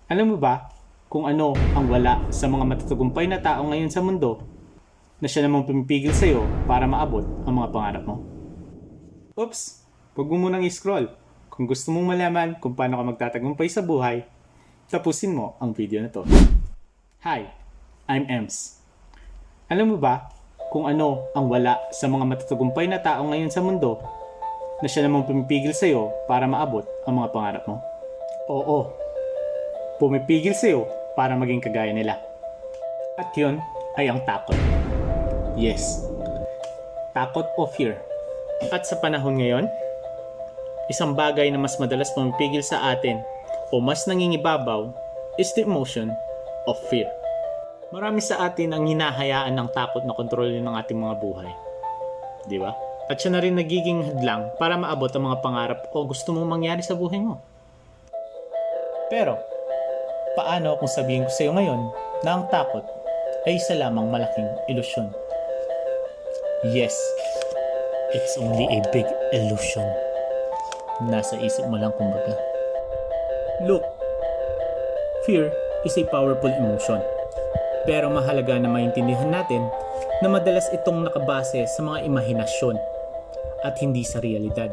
Alam mo ba kung ano ang wala sa mga matatagumpay na tao ngayon sa mundo na siya namang pumipigil sa'yo para maabot ang mga pangarap mo? Oops! Huwag mo munang i-scroll. Kung gusto mong malaman kung paano ka magtatagumpay sa buhay, tapusin mo ang video na to. Hi, I'm Ems. Alam mo ba kung ano ang wala sa mga matatagumpay na tao ngayon sa mundo na siya namang pumipigil sa'yo para maabot ang mga pangarap mo? Oo, pumipigil sa'yo para maging kagaya nila. At yun ay ang takot. Yes, takot o fear. At sa panahon ngayon, isang bagay na mas madalas pumipigil sa atin o mas nangingibabaw is the emotion of fear. Marami sa atin ang hinahayaan ng takot na kontrolin ng ating mga buhay. Di ba? At siya na rin nagiging hadlang para maabot ang mga pangarap o gusto mong mangyari sa buhay mo. Pero, paano kung sabihin ko sa iyo ngayon na ang takot ay isa lamang malaking ilusyon? Yes, it's only a big illusion. Nasa isip mo lang kumbaga. Look, fear is a powerful emotion. Pero mahalaga na maintindihan natin na madalas itong nakabase sa mga imahinasyon at hindi sa realidad.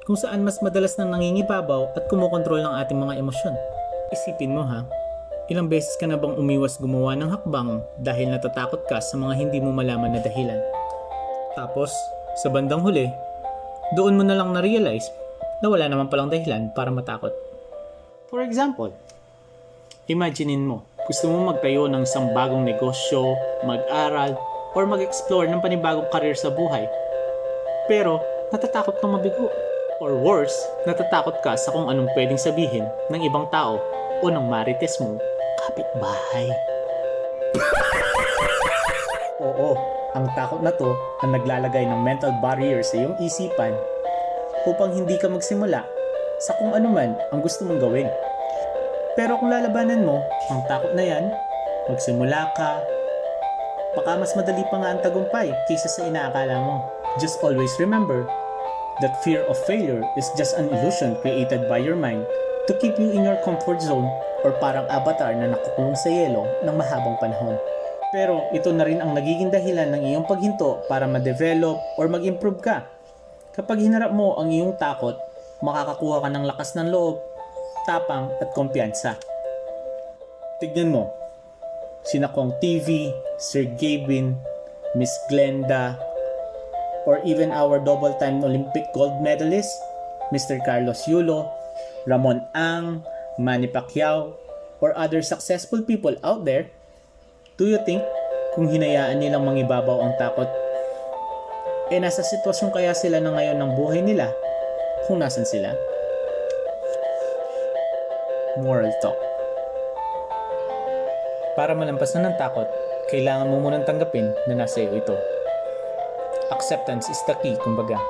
Kung saan mas madalas nang nangingibabaw at kumokontrol ng ating mga emosyon. Isipin mo ha, ilang beses ka na bang umiwas gumawa ng hakbang dahil natatakot ka sa mga hindi mo malaman na dahilan? Tapos, sa bandang huli, doon mo na lang na-realize na wala naman palang dahilan para matakot. For example, imaginein mo, gusto mo magtayo ng isang bagong negosyo, mag-aral, or mag-explore ng panibagong career sa buhay. Pero, natatakot kang mabigo. Or worse, natatakot ka sa kung anong pwedeng sabihin ng ibang tao o ng marites mo, kapitbahay. Oo, ang takot na to ang naglalagay ng mental barrier sa iyong isipan upang hindi ka magsimula sa kung ano man ang gusto mong gawin. Pero kung lalabanan mo ang takot na yan, magsimula ka, baka mas madali pa nga ang tagumpay kaysa sa inaakala mo. Just always remember that fear of failure is just an illusion created by your mind to keep you in your comfort zone or parang avatar na nakukulong sa yelo ng mahabang panahon. Pero ito na rin ang nagiging dahilan ng iyong paghinto para ma-develop or mag-improve ka. Kapag hinarap mo ang iyong takot, makakakuha ka ng lakas ng loob, tapang at kumpiyansa. Tignan mo, sina Kong TV, Sir Gavin, Miss Glenda, or even our double-time Olympic gold medalist, Mr. Carlos Yulo, Ramon Ang, Manny Pacquiao, or other successful people out there, do you think kung hinayaan nilang mangibabaw ang takot, nasa sitwasyon kaya sila na ngayon ng buhay nila kung nasan sila? Moral talk. Para malampasan ng takot, kailangan mo munang tanggapin na nasa iyo ito. Acceptance is the key, kumbaga.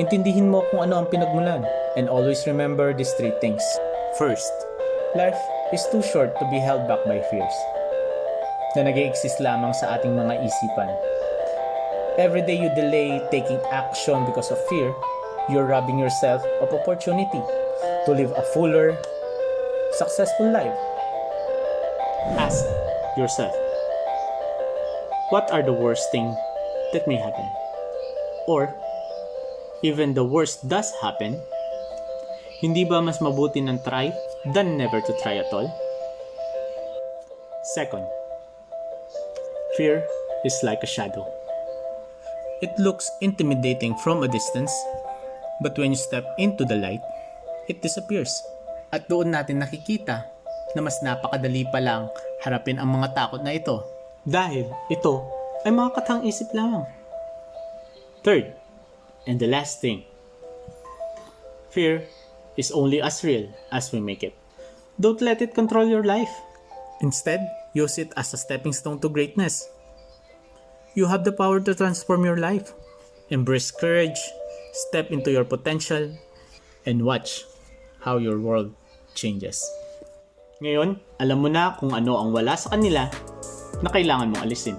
Intindihin mo kung ano ang pinagmulan and always remember these three things. First, life is too short to be held back by fears na nag-i-exist lamang sa ating mga isipan. Every day you delay taking action because of fear, you're robbing yourself of opportunity to live a fuller, successful life. Ask yourself, what are the worst things that may happen? Or, even the worst does happen, hindi ba mas mabuti ng try than never to try at all? Second, fear is like a shadow. It looks intimidating from a distance, but when you step into the light, it disappears. At doon natin nakikita na mas napakadali pa lang harapin ang mga takot na ito. Dahil ito ay mga katang isip lamang. Third, and the last thing, fear is only as real as we make it. Don't let it control your life. Instead, use it as a stepping stone to greatness. You have the power to transform your life. Embrace courage, step into your potential, and watch how your world changes. Ngayon, alam mo na kung ano ang wala sa kanila na kailangan mong alisin.